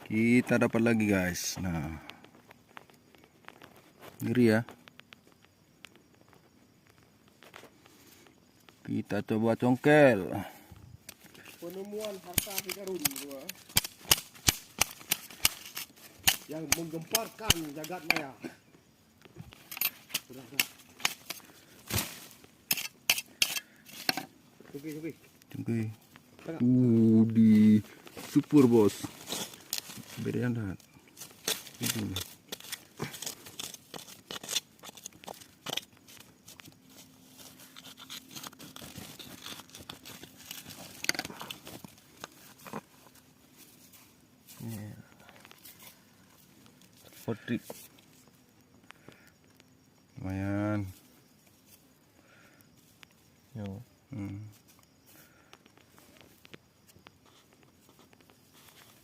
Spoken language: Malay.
Kita dapat lagi guys. Nah, ngeri ya. Kita coba congkel. Penemuan harta karun yang menggemparkan jagat maya. Sudah. Cukup. Congkel. Di super bos. Beda dah. Itu. Potrik.